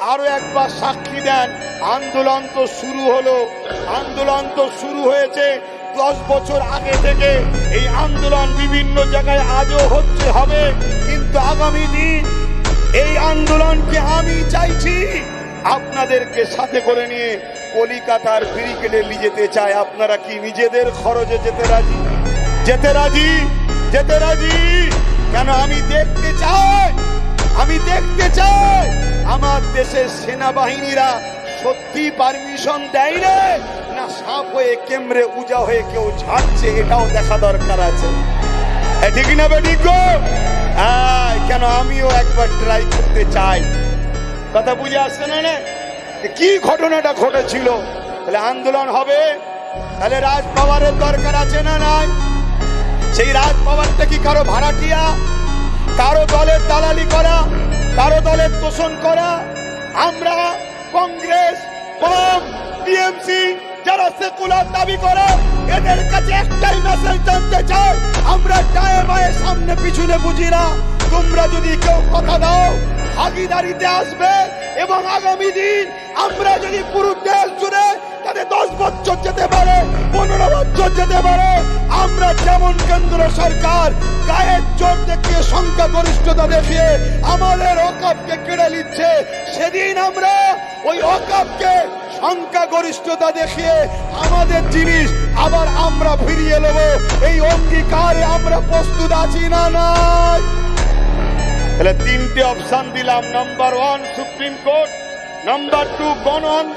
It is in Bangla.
আরো একবার সাক্ষী দেন। আন্দোলন তো শুরু হলো, আন্দোলন তো শুরু হয়েছে 10 বছর আগে থেকে। এই আন্দোলন বিভিন্ন জায়গায় আজও হচ্ছে, হবে, কিন্তু আগামী দিন এই আন্দোলনকে আমি চাইছি আপনাদেরকে সাথে করে নিয়ে কলিকাতার ব্রিগেডে নিয়ে যেতে চাই। আপনারা কি নিজেদের খরচে যেতে রাজি? যেতে রাজি? যেতে রাজি? কেন আমি দেখতে চাই, আমি দেখতে চাই আমার দেশের সেনাবাহিনীরা সত্যি পারমিশন দেয় না সাপ হয়ে কেমরে উজা হয়ে কেউ ঝাড়ছে, এটাও দেখা দরকার আছে। ঠিক না বেটি গো? কেন আমিও একবার ট্রাই করতে চাই। কথা বুঝে আসছে না? কি ঘটনাটা ঘটেছিল? তাহলে আন্দোলন হবে, তাহলে রাজ পাওয়ারের দরকার আছে না নাই? সেই রাজ পাওয়ারটা কি কারো ভাড়াটিয়া, কারো দলের দালালি করা, কারো দলের তোষণ করা? আমরা কংগ্রেস, বাম, টিএমসি যারা সেকুলার দাবি করে এদের কাছে একটাই মেসেজ জানতে চাই, আমরা ডায়ে বায়ে সামনে পিছনে বুঝি না। তোমরা যদি কেউ কথা দাও ভাগিদারিতে আসবে, এবং আগামী দিন আমরা যদি পুরো দেশ জুড়ে তাদের 10 বছর যেতে পারে, 15 বছর যেতে পারে, আমরা যেমন কেন্দ্র সরকার গায়ের জোর দেখিয়ে সংখ্যাগরিষ্ঠতা দেখিয়ে আমাদের ওয়াকফকে কেড়ে নিচ্ছে, সেদিন আমরা ওই ওয়াকফকে সংখ্যাগরিষ্ঠতা দেখিয়ে আমাদের জিনিস আবার আমরা ফিরিয়ে নেব। এই অঙ্গীকারে আমরা প্রস্তুত আছি না নাই? তাহলে 3টে অপশন দিলাম। নাম্বার 1 সুপ্রিম কোর্ট, নাম্বার 2 গণ আন্দোলন।